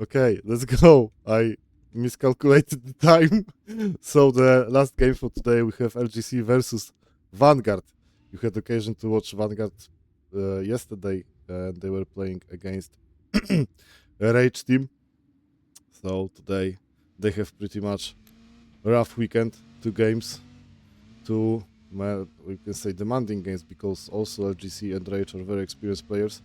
Okay, let's go. I miscalculated the time. So the last game for today we have LGC versus Vanguard. You had occasion to watch Vanguard yesterday, and they were playing against Rage Team. So today they have pretty much a rough weekend. 2 games, two we can say demanding games, because also LGC and Rage are very experienced players,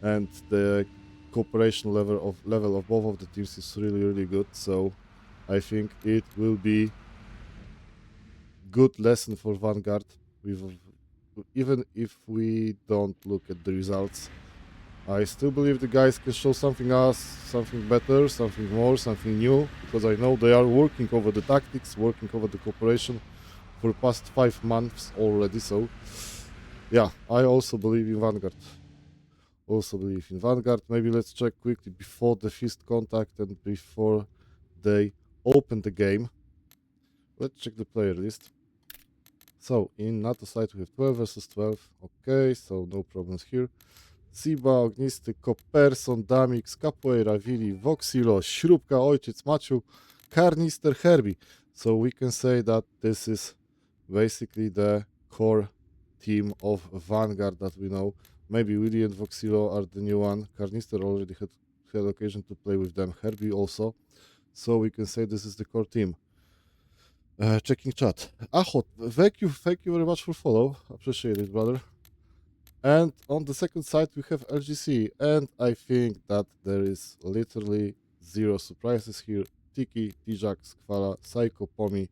and the cooperation level of both of the teams is really good. So I think it will be good lesson for Vanguard. Even if we don't look at the results, I still believe the guys can show something else, something better, something more, something new, because I know they are working over the tactics, working over the cooperation for the past 5 months already. So yeah, I also believe in Vanguard. Maybe let's check quickly before the fist contact and before they open the game. Let's check the player list. So in NATO side we have 12 versus 12. Okay, so no problems here. Siba, Ognisty, Koperson, Damix, Capoeira, Vili, Voxilo, Śrubka, Ojciec, Maciu, Karnister, Herbie. So we can say that this is basically the core team of Vanguard that we know. Maybe Willy and Voxilo are the new one. Karnister already had occasion to play with them. Herbie also. So we can say this is the core team. Checking chat. Ahot, thank you very much for follow. Appreciate it, brother. And on the second side we have LGC, and I think that there is literally zero surprises here. Tiki, Tijak, Skwala, Psycho, Pomi,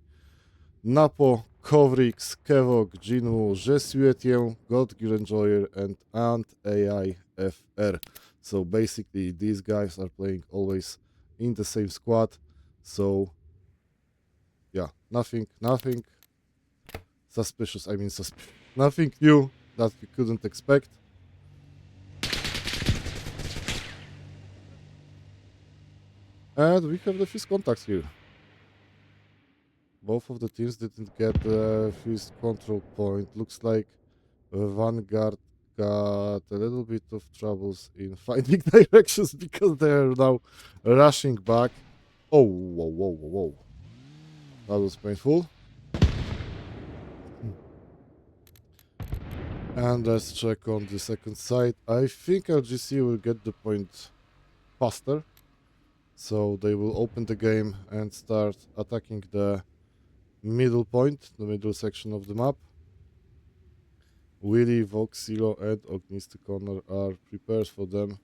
Napo, Kovrix, Kevok, Jinwu, Jesuetię, God Gear Enjoyer, and Ant AI FR. So basically these guys are playing always in the same squad. So yeah, nothing suspicious. Nothing new that we couldn't expect. And we have the fist contacts here. Both of the teams didn't get the fist control point. Looks like Vanguard got a little bit of troubles in finding directions, because they are now rushing back. Oh, whoa. That was painful. And let's check on the second side. I think LGC will get the point faster. So they will open the game and start attacking the middle point, the middle section of the map. Willy, Vox, Zero, and Ognisty Corner are prepared for them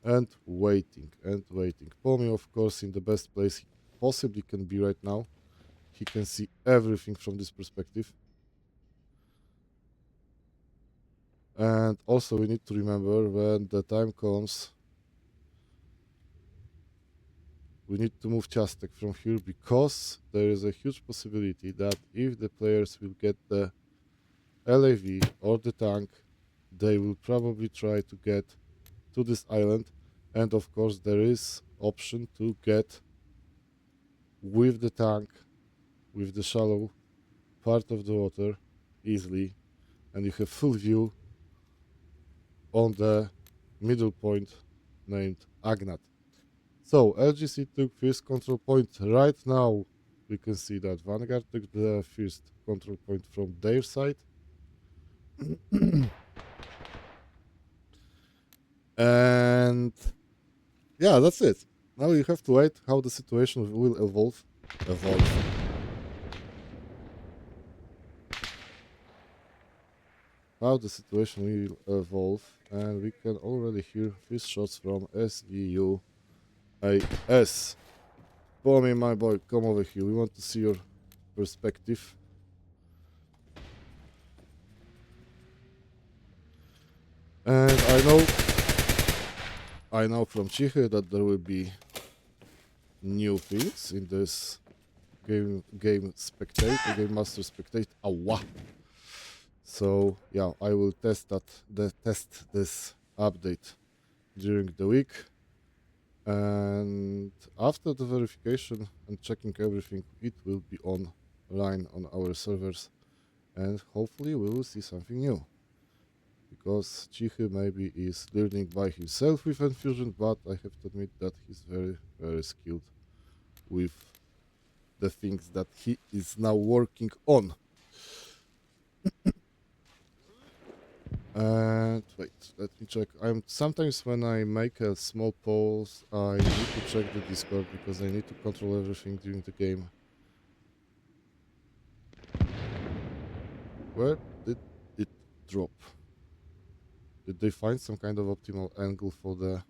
and waiting and waiting. Pomi, of course, in the best place he possibly can be right now. He can see everything from this perspective. And also we need to remember when the time comes, we need to move Chastek from here because there is a huge possibility that if the players will get the LAV or the tank, they will probably try to get to this island. And of course there is option to get with the tank, with the shallow part of the water easily, and you have full view on the middle point named Agnat. So LGC took first control point. Right now we can see that Vanguard took the first control point from their side. And yeah, that's it. Now you have to wait how the situation will evolve. How the situation will evolve, and we can already hear first shots from SVU AS. Pomi, my boy, come over here. We want to see your perspective. And I know from Chichy that there will be new things in this game spectate, game master spectate. Awa. So yeah, I will test this update during the week. And after the verification and checking everything, it will be online on our servers, and hopefully we will see something new. Because Chichy maybe is learning by himself with Infusion, but I have to admit that he's very, very skilled with the things that he is now working on. And wait, let me check. Sometimes when I make a small pause, I need to check the Discord because I need to control everything during the game. Where did it drop? Did they find some kind of optimal angle for the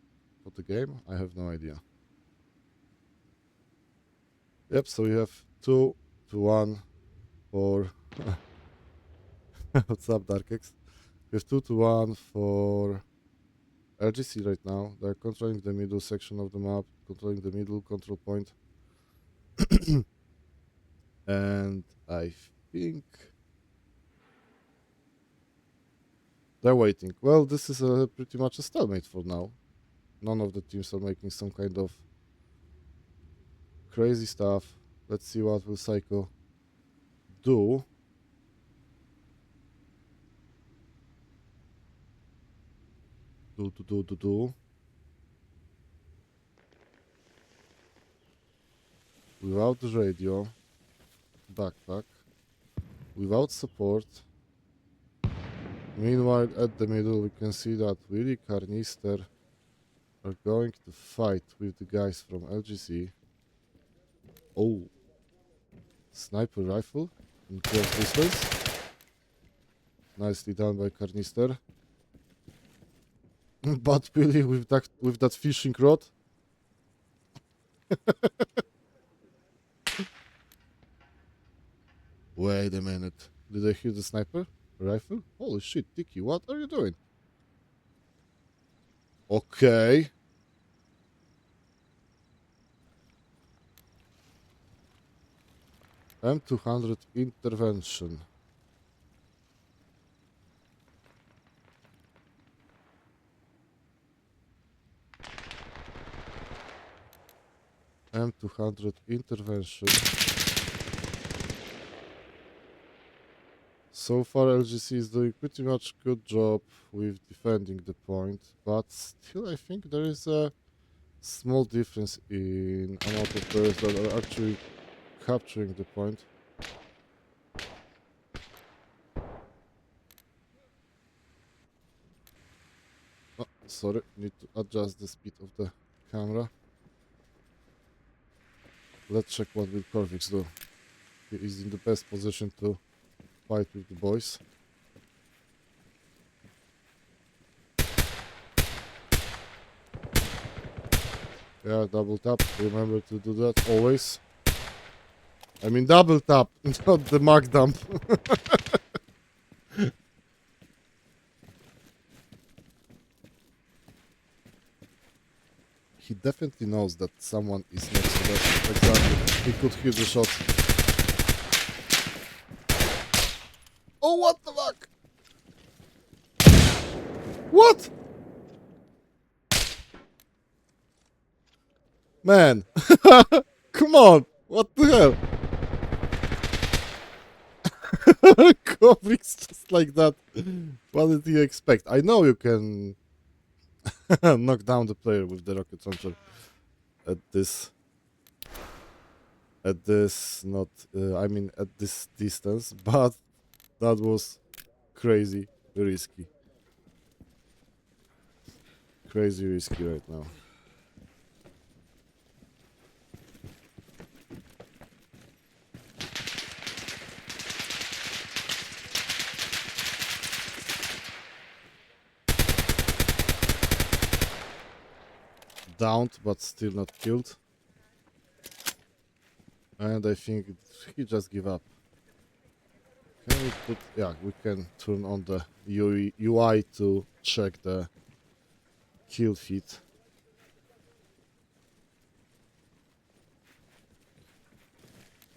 game? I have no idea. Yep, so we have 2 to 1 for what's up, Darkex? We have 2 to 1 for LGC right now. They're controlling the middle section of the map, controlling the middle control point. And I think they're waiting. Well, this is pretty much a stalemate for now. None of the teams are making some kind of crazy stuff. Let's see what will Psycho do. Do. Without the radio. Backpack. Without support. Meanwhile, at the middle, we can see that Willy Carnister are going to fight with the guys from LGC. Oh. Sniper rifle in close distance. Nicely done by Carnister. But Billy with that fishing rod. Wait a minute. Did I hear the sniper rifle? Holy shit, Tiki, what are you doing? Okay. M200 intervention. M200 intervention. So far LGC is doing pretty much good job with defending the point, but still I think there is a small difference in amount of players that are actually capturing the point. Oh, sorry, need to adjust the speed of the camera. Let's check what will Corvix do. he is in the best position to fight with the boys. Yeah, double tap. Remember to do that always. I mean double tap, not the mag dump. He definitely knows that someone is next to that. Exactly. He could hear the shot. Oh, what the fuck? What? Man. Come on. What the hell? Cobrix just like that. What did you expect? I know you can knock down the player with the rocket launcher at this not I mean at this distance, but that was crazy risky. Crazy risky right now. Downed, but still not killed. And I think he just give up. Can we put... Yeah, we can turn on the UI to check the kill feed.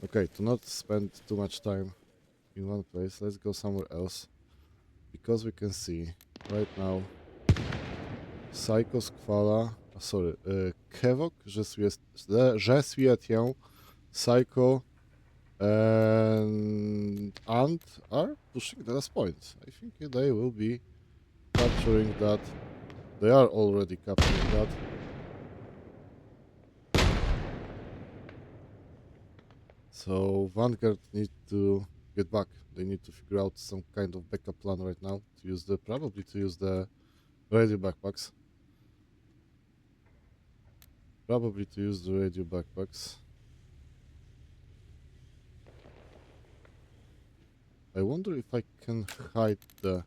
Okay, to not spend too much time in one place, let's go somewhere else. Because we can see right now Psycho Squala, sorry, Kevok, że Swietię, Psycho and Ant are pushing the last point. I think they will be capturing that. They are already capturing that. So Vanguard need to get back. They need to figure out some kind of backup plan right now to use the probably to use the radio backpacks. Probably to use the radio backpacks. I wonder if I can hide the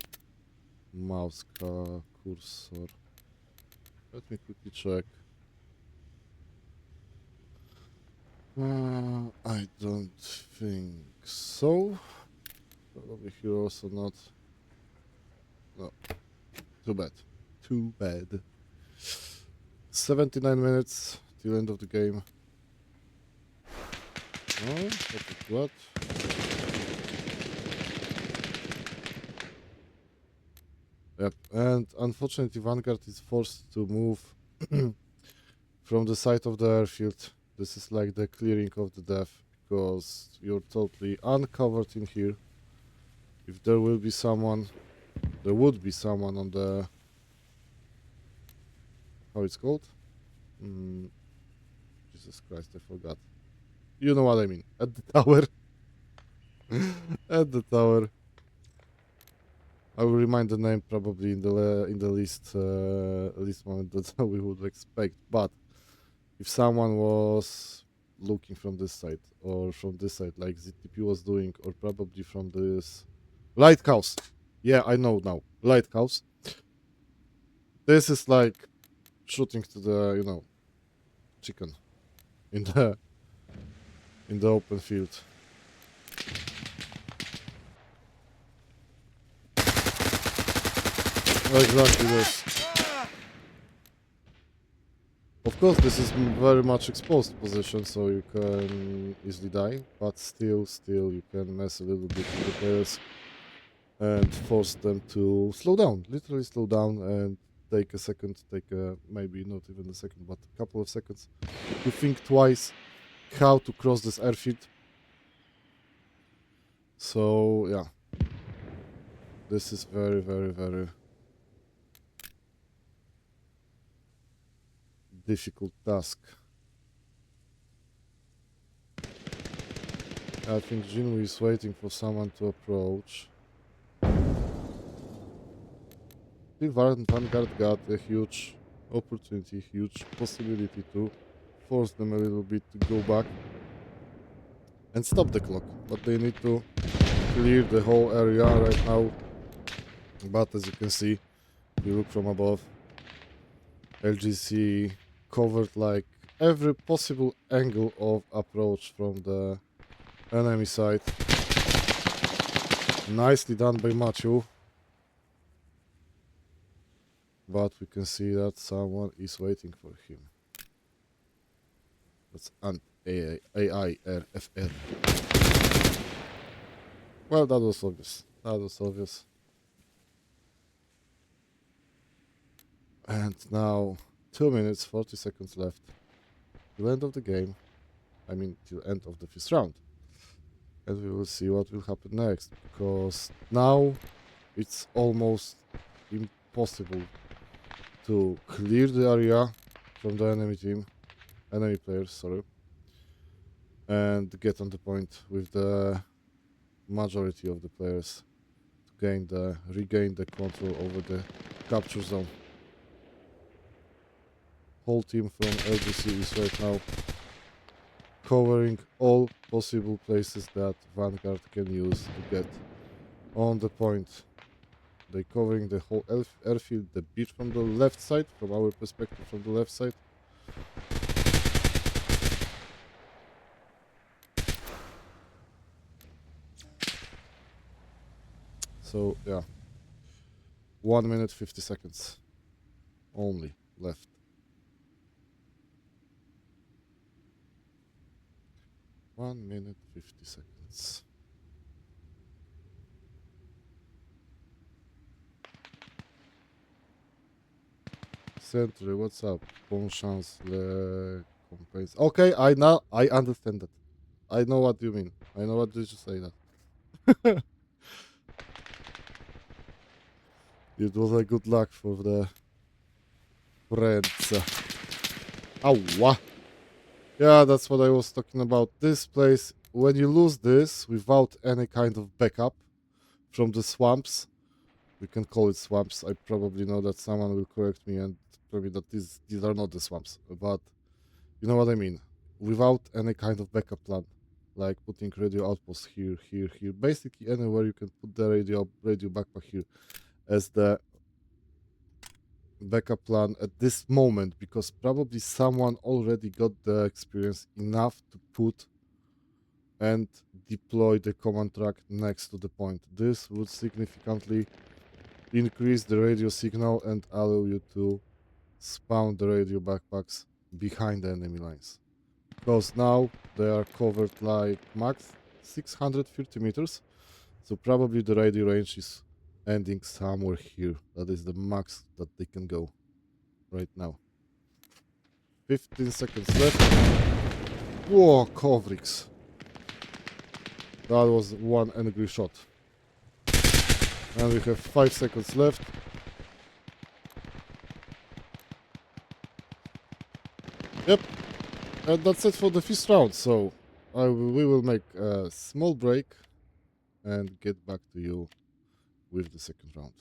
mouse cursor. Let me quickly check. I don't think so. Probably here also not. No. Too bad. Too bad. 79 minutes till end of the game. Oh, what? Yep, and unfortunately Vanguard is forced to move from the side of the airfield. This is like the clearing of the death, because you're totally uncovered in here. If there will be someone, there would be someone on the... How it's called? Jesus Christ, I forgot. You know what I mean. At the tower. At the tower. I will remind the name probably in the least moment that we would expect. But if someone was looking from this side or from this side, like ZTP was doing, or probably from this lighthouse. Yeah, I know now. Lighthouse. This is like shooting to the chicken in the open field. Exactly this. Of course, this is very much exposed position, so you can easily die, but still you can mess a little bit with the players and force them to slow down, literally slow down, and take a second, maybe not even a second, but a couple of seconds to think twice how to cross this airfield. So yeah, this is very difficult task. I think Jinwoo is waiting for someone to approach. Vanguard got a huge opportunity, huge possibility to force them a little bit to go back and stop the clock. But they need to clear the whole area right now. But as you can see, if you look from above, LGC covered like every possible angle of approach from the enemy side. Nicely done by Maciu. But we can see that someone is waiting for him. That's an AIRFR. Well, that was obvious. That was obvious. And now 2 minutes 40 seconds left till end of the game. I mean till end of the first round. And we will see what will happen next, because now it's almost impossible to clear the area from the enemy players, sorry, and get on the point with the majority of the players to regain the control over the capture zone. Whole team from LGC is right now covering all possible places that Vanguard can use to get on the point. They're covering the whole airfield, the beach from the left side, from our perspective from the left side. So yeah, 1 minute 50 seconds only left. 1 minute 50 seconds. Sentry, what's up? Bon chance, le compense. Okay, I understand that. I know what you mean. I know what did you say that. It was a good luck for the friends. Ow! Yeah, that's what I was talking about. This place, when you lose this without any kind of backup from the swamps, we can call it swamps. I probably know that someone will correct me and tell me that these are not the swamps, but you know what I mean. Without any kind of backup plan, like putting radio outposts here, basically anywhere you can put the radio backpack here as the backup plan at this moment, because probably someone already got the experience enough to put and deploy the command track next to the point. This would significantly increase the radio signal and allow you to spawn the radio backpacks behind the enemy lines, because now they are covered like max 630 meters, so probably the radio range is ending somewhere here. That is the max that they can go right now. 15 seconds left. Whoa, Kovrix. That was one angry shot. And we have 5 seconds left. Yep. And that's it for the first round. So we will make a small break and get back to you with the second round.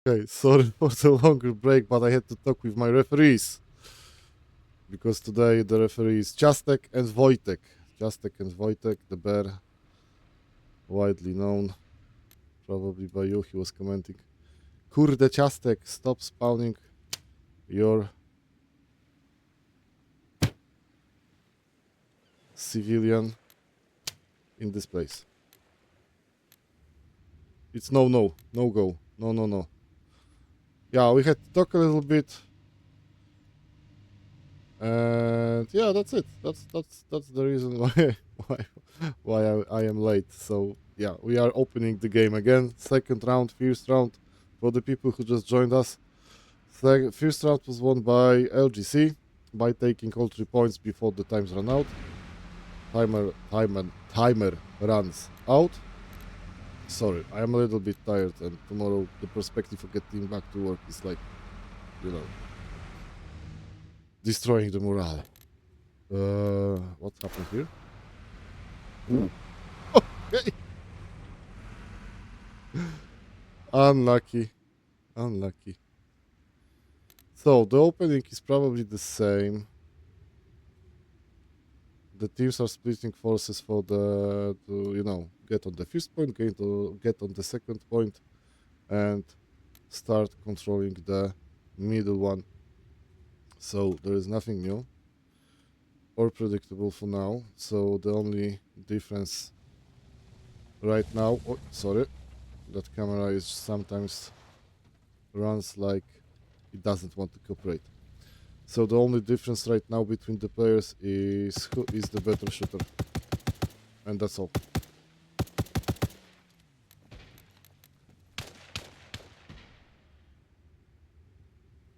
Okay, sorry for the longer break, but I had to talk with my referees. Because today the referee is Ciastek and Wojtek. Ciastek and Wojtek, the bear, widely known, probably by you, he was commenting. Kurde Ciastek, stop spawning your civilian in this place. It's no go. No. Yeah, we had to talk a little bit. And yeah, that's it. That's the reason why I am late. So yeah, we are opening the game again. Second round, first round. For the people who just joined us, first round was won by LGC by taking all 3 points before the times run out. Timer runs out. Sorry, I am a little bit tired, and tomorrow the perspective of getting back to work is like, you know, destroying the morale. What's happened here? Ooh. Unlucky. Unlucky. So, the opening is probably the same. The teams are splitting forces for to, you know, get on the first point, get on the second point, and start controlling the middle one. So, there is nothing new or predictable for now. So, the only difference right now... Oh, sorry. That camera is sometimes runs like it doesn't want to cooperate. So the only difference right now between the players is who is the better shooter. And that's all.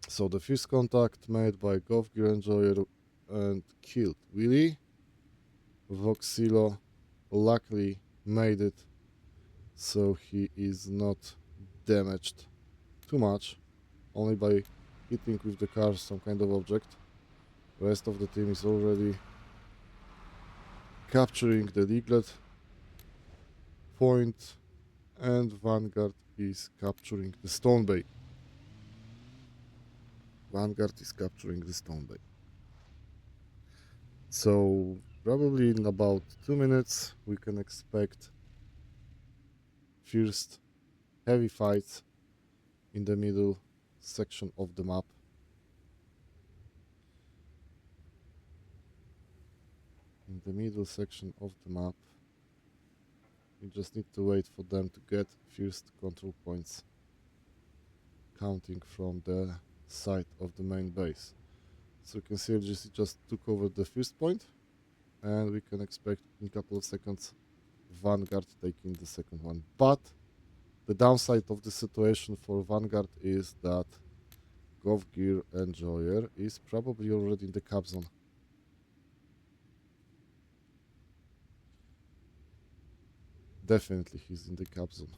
So the first contact made by Golf Gear Enjoyer and killed Willy. Voxilo luckily made it, so he is not damaged too much, only by hitting with the car some kind of object. The rest of the team is already capturing the Leaglet point, and Vanguard is capturing the Stone Bay. Vanguard is capturing the Stone Bay. So probably in about 2 minutes we can expect first heavy fights in the middle section of the map. In the middle section of the map, we just need to wait for them to get first control points, counting from the side of the main base. So you can see LGC just took over the first point, and we can expect in a couple of seconds Vanguard taking the second one. But the downside of the situation for Vanguard is that Golf Gear Enjoyer is probably already in the cap zone. Definitely he's in the cap zone.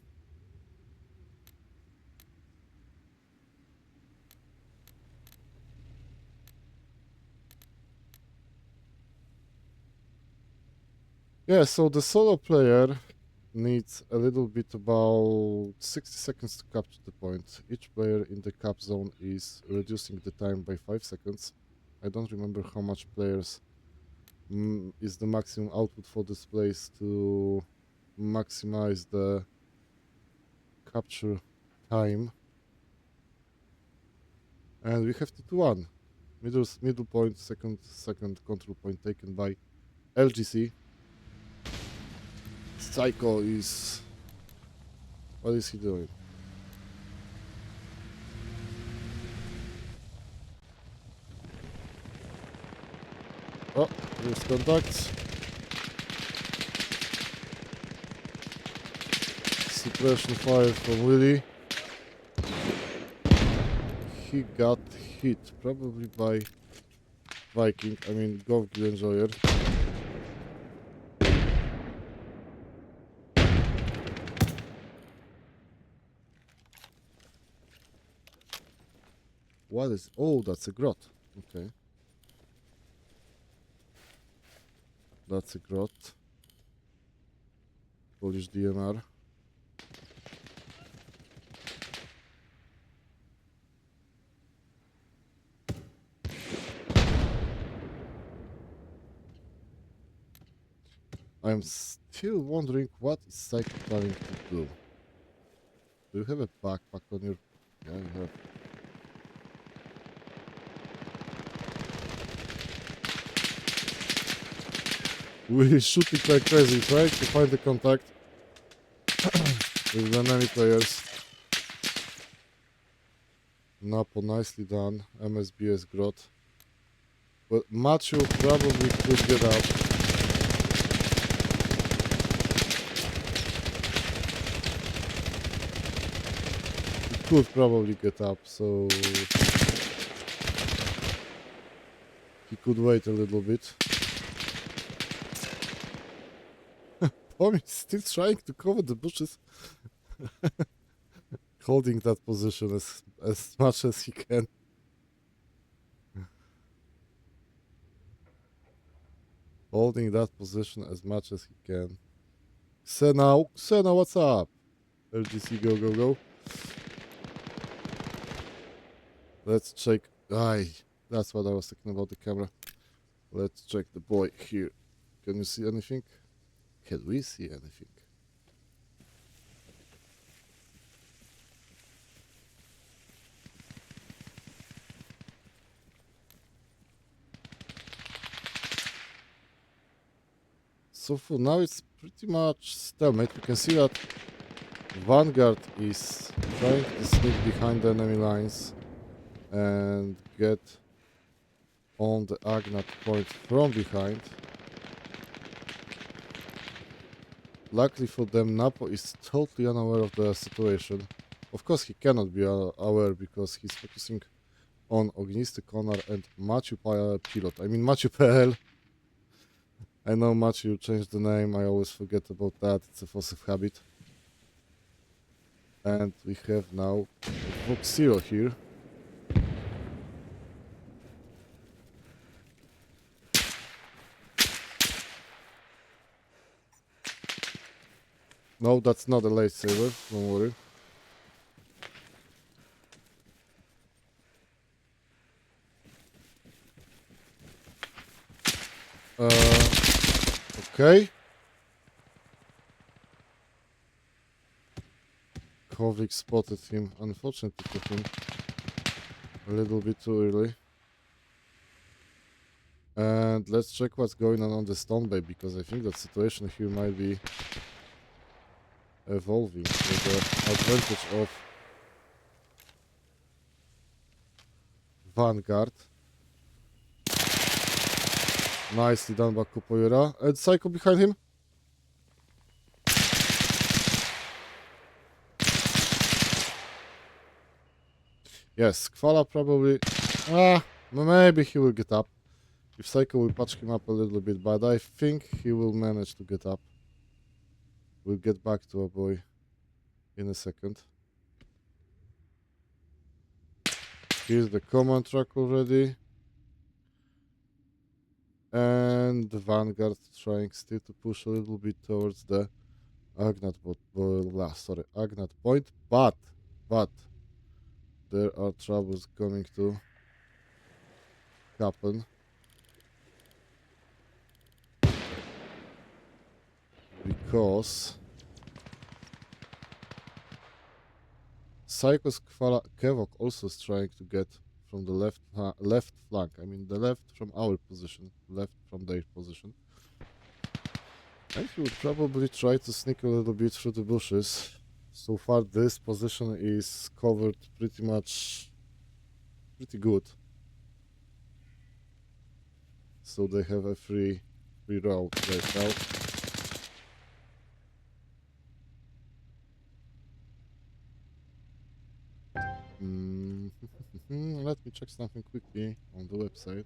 Yeah, so the solo player needs a little bit about 60 seconds to capture the point. Each player in the cap zone is reducing the time by 5 seconds. I don't remember how much players is the maximum output for this place to maximize the capture time. And we have 2-1. Middle point, second control point taken by LGC. Psycho is... What is he doing? Oh, there's contacts. Suppression fire from Willy. He got hit, probably by Viking, I mean Golf Gear Enjoyer. What is... Oh, that's a grot. Okay. That's a grot. Polish DMR. I'm still wondering what is Psycho planning to do. Do you have a backpack on your... Yeah, you have. We're shooting like crazy, right? To find the contact with the enemy players. Napo, nicely done. MSBS grot. But Machu probably could get up. He could probably get up, so he could wait a little bit. Tommy's still trying to cover the bushes. Holding that position as much as he can. Holding that position as much as he can. Sena, what's up? LGC, go, go, go. Let's check. Aye, that's what I was talking about the camera. Let's check the boy here. Can you see anything? Can we see anything? So for now it's pretty much stalemate. You can see that Vanguard is trying to sneak behind the enemy lines and get on the Agnat point from behind. Luckily for them, Napo is totally unaware of the situation. Of course he cannot be aware because he's focusing on Ognisty Konar and Maciu Pilot. I mean Maciu PL. I know Maciu changed the name, I always forget about that, it's a force of habit. And we have now Vox Zero here. No, that's not a lightsaber, don't worry. Okay. Kovic spotted him, unfortunately to him, a little bit too early. And let's check what's going on the Stone Bay, because I think that situation here might be evolving with the advantage of Vanguard. Nicely done by Capoeira. And Psycho behind him. Yes, Kvala probably... maybe he will get up. If Psycho will patch him up a little bit, but I think he will manage to get up. We'll get back to our boy in a second. Here's the command track already. And the Vanguard trying still to push a little bit towards the Agnat Agnat point, but there are troubles going to happen. Because Psycho's Kevok also is trying to get from the left flank. I mean the left from our position, left from their position. And he would probably try to sneak a little bit through the bushes. So far this position is covered pretty good. So they have a free route right now. Let me check something quickly on the website.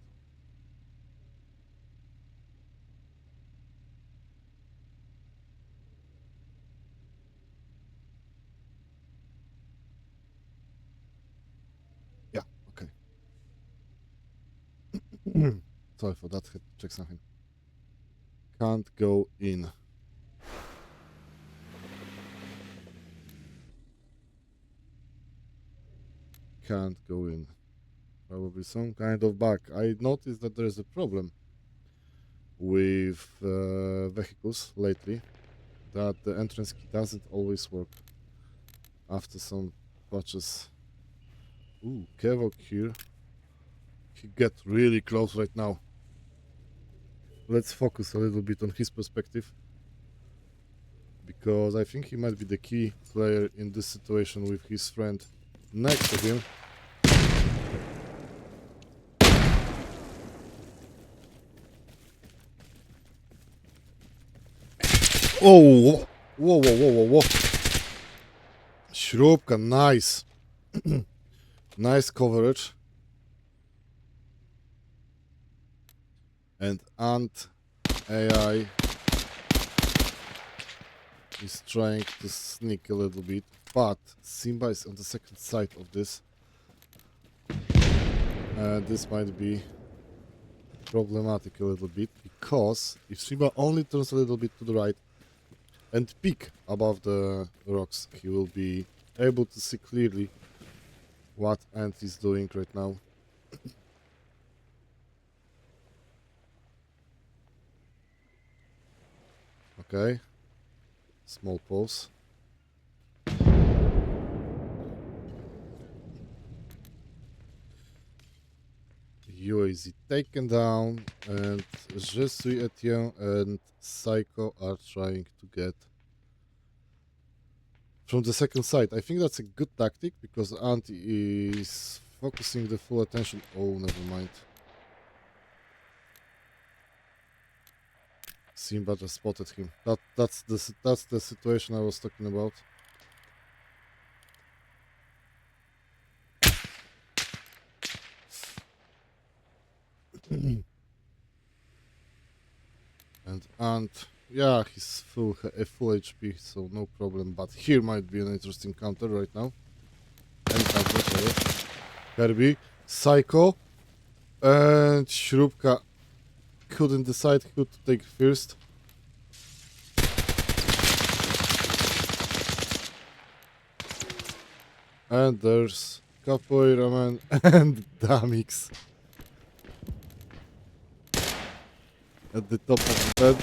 Yeah, okay. Sorry for that, had to check something. Can't go in. Can't go in. Probably some kind of bug. I noticed that there is a problem with vehicles lately, that the entrance key doesn't always work after some patches. Ooh, Kevok here. He get really close right now. Let's focus a little bit on his perspective, because I think he might be the key player in this situation with his friend next to him. Oh, whoa. Śrubka, nice. Nice coverage. And Ant AI is trying to sneak a little bit, but Simba is on the second side of this. This might be problematic a little bit, because if Simba only turns a little bit to the right and peek above the rocks, he will be able to see clearly what Ant is doing right now. Okay. Small pause. UAZ taken down, and Je suis Etienne and Psycho are trying to get from the second side. I think that's a good tactic because Ant is focusing the full attention. Oh, never mind. Simba just spotted him. That's the situation I was talking about. And Ant, yeah, he's full HP, so no problem. But here might be an interesting counter right now. And counter, sorry. Kirby, Psycho, and Shrubka couldn't decide who to take first. And there's Capoeira Man and Damix at the top of the bed.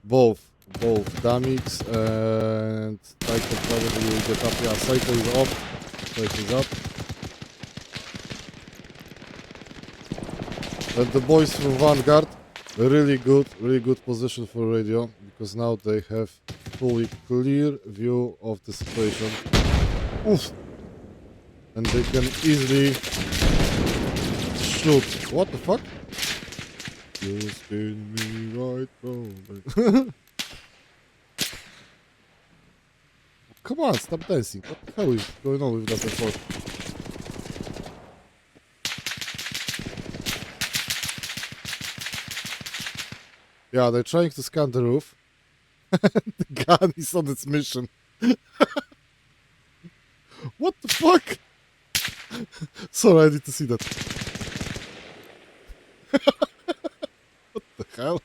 Both Damix and Psycho probably will get up. Yeah, Psycho is off. Psycho is up. And the boys from Vanguard, really good position for radio because now they have fully clear view of the situation. Oof. And they can easily shoot. What the fuck? You spin me right round. Come on, stop dancing. What the hell is going on with that effort? Yeah, they're trying to scan the roof. The gun is on its mission. What the fuck? Sorry, I need to see that. What the hell?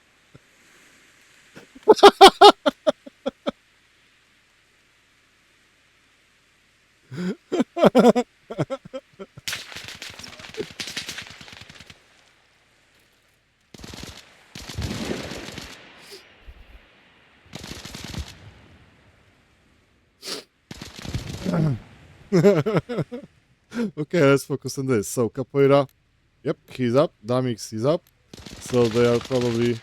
Okay, let's focus on this. So, Capoeira, yep, he's up. Damix is up. So they are probably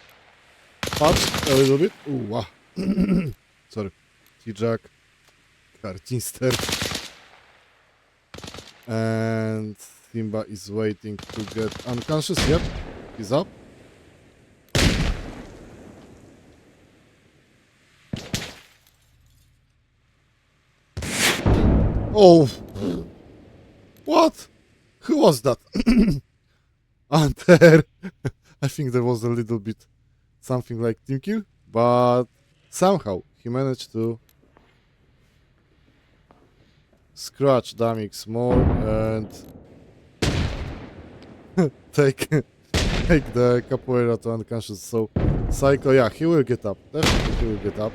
patched a little bit. Ooh, wow. Sorry. T-Jack, Kartinster. And Simba is waiting to get unconscious. Yep, he's up. Oh, what? Who was that? And there, I think there was a little bit something like team kill, but somehow he managed to scratch Damix more and take the capoeira to unconscious. So Psycho, yeah, he will get up. Definitely he will get up.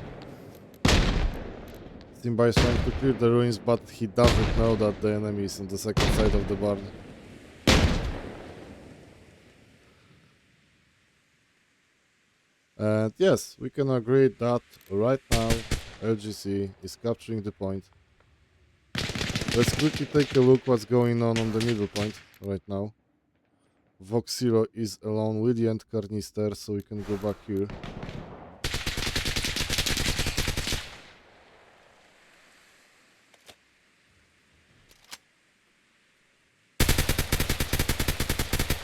Simba is trying to clear the ruins, but he doesn't know that the enemy is on the second side of the barn. And yes, we can agree that right now LGC is capturing the point. Let's quickly take a look what's going on the middle point right now. Vox Zero is alone with the end Carnister, so we can go back here.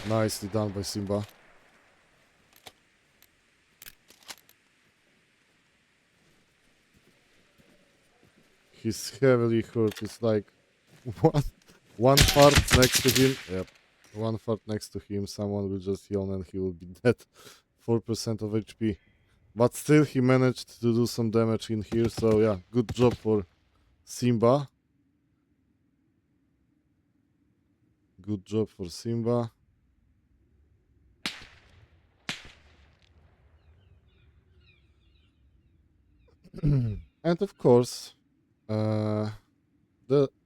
Nicely done by Simba. He's heavily hurt. It's like one part next to him. Yep. One part next to him. Someone will just yawn and he will be dead. 4% of HP. But still he managed to do some damage in here. So yeah, good job for Simba. Good job for Simba. And of course, the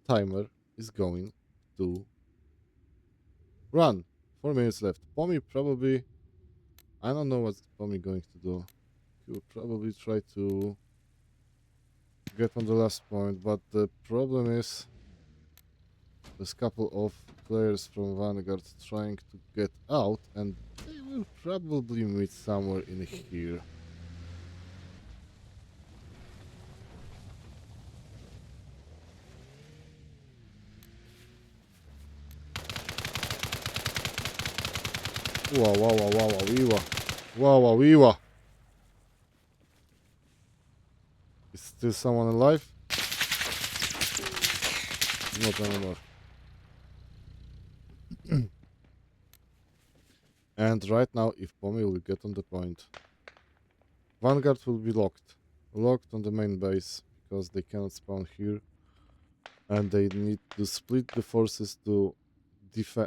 timer is going to run. 4 minutes left. Pommy probably. I don't know what Pommy going to do. He will probably try to get on the last point, but the problem is there's a couple of players from Vanguard trying to get out, and they will probably meet somewhere in here. Wow, wow, wow, wow, wow, wiwa. Wow, wow, wiwa. Is still someone alive? Not anymore. And right now, if Pommy will get on the point, Vanguard will be locked. Locked on the main base, because they cannot spawn here. And they need to split the forces to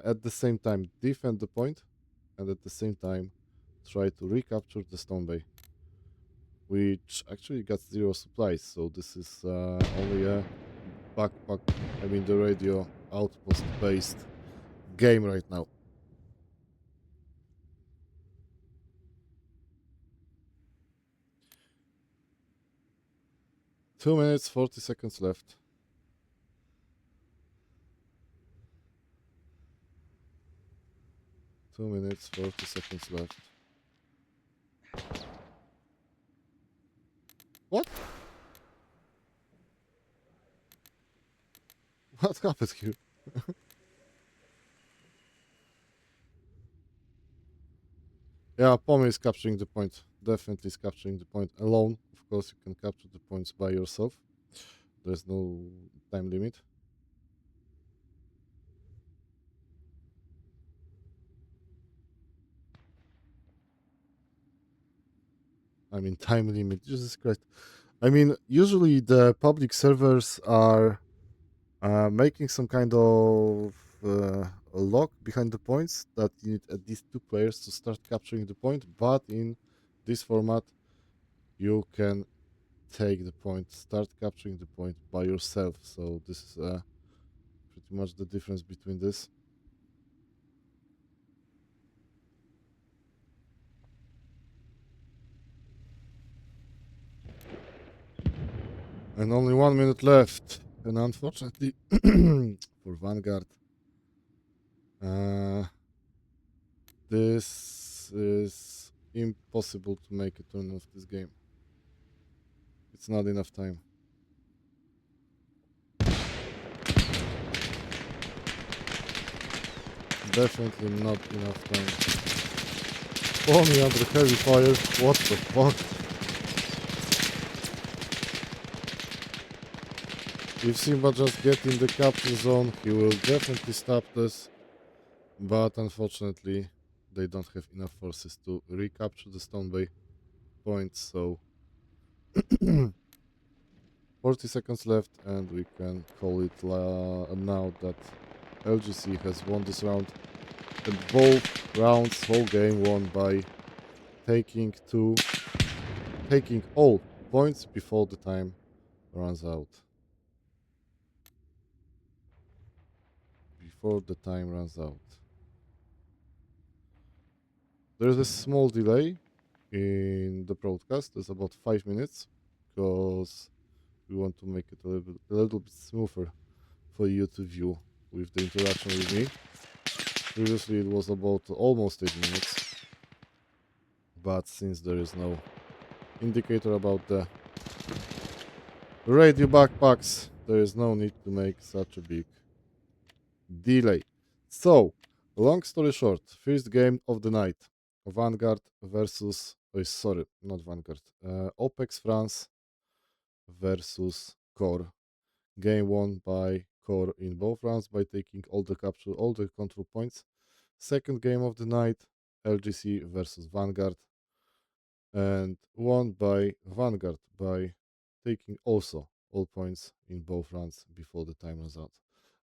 at the same time defend the point, and at the same time try to recapture the stone bay, which actually got zero supplies, so this is only a backpack, I mean the radio outpost based game right now. Two minutes 40 seconds left. Two minutes 40 seconds left. What? What happened here? Yeah, Pommy is capturing the point. Definitely is capturing the point alone. Of course, you can capture the points by yourself. There's no time limit. I mean, time limit. Jesus Christ. I mean, usually the public servers are making some kind of a lock behind the points that you need at least two players to start capturing the point. But in this format, you can take the point, start capturing the point by yourself. So this is pretty much the difference between this. And only 1 minute left. And unfortunately for Vanguard, this is impossible to make a turn of this game. It's not enough time. Definitely not enough time. Only under heavy fire. What the fuck? If Simba just get in the capture zone, he will definitely stop this. But unfortunately, they don't have enough forces to recapture the Stone Bay point, so 40 seconds left, and we can call it now that LGC has won this round. And both rounds, whole game won by taking all points before the time runs out. Before the time runs out. There's a small delay in the broadcast. There's about 5 minutes because we want to make it a little bit smoother for you to view with the interaction with me. Previously it was about almost 8 minutes, but since there is no indicator about the radio backpacks, there is no need to make such a big delay. So, long story short, first game of the night, Vanguard versus, oh, sorry, not Vanguard, OPEX France versus Core. Game won by Core in both rounds by taking all the control points. Second game of the night, LGC versus Vanguard, and won by Vanguard by taking also all points in both rounds before the time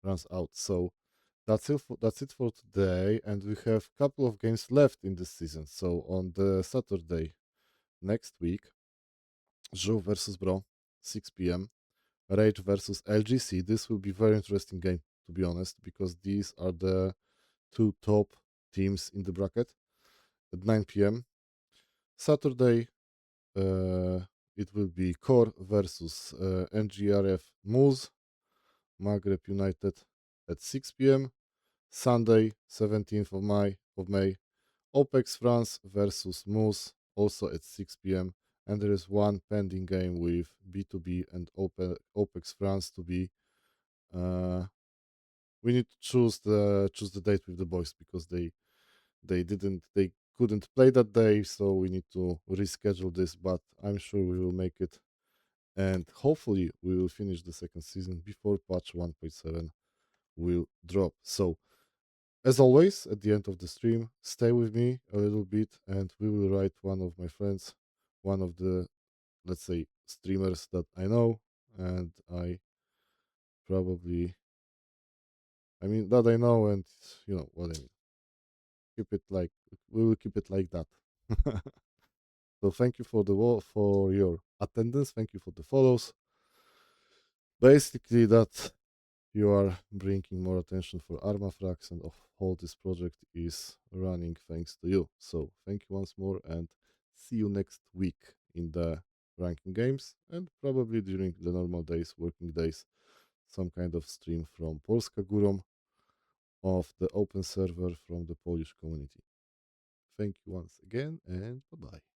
runs out. So that's it for today, and we have a couple of games left in this season. So on the Saturday next week, Zhou versus Bro, 6 p.m. Rage versus LGC. This will be very interesting game, to be honest, because these are the two top teams in the bracket at 9 p.m. Saturday, uh, it will be Core versus NGRF Moose, Maghreb United at 6 p.m. Sunday, 17th of May, OPEX France versus Moose, also at 6 p.m. And there is one pending game with B2B and OPEX France to be. Uh, we need to choose the date with the boys because they couldn't play that day, so we need to reschedule this. But I'm sure we will make it, and hopefully we will finish the second season before patch 1.7 will drop. So as always, at the end of the stream, stay with me a little bit and we will write one of my friends, one of the, let's say, streamers that I know and probably, that I know and you know what I mean. Keep it like, we will keep it like that. So thank you for for your attendance. Thank you for the follows. Basically, that you are bringing more attention for Armafrax and of all this project is running thanks to you. So thank you once more and see you next week in the ranking games and probably during the normal days, working days, some kind of stream from Polska Górą of the open server from the Polish community. Thank you once again and bye bye.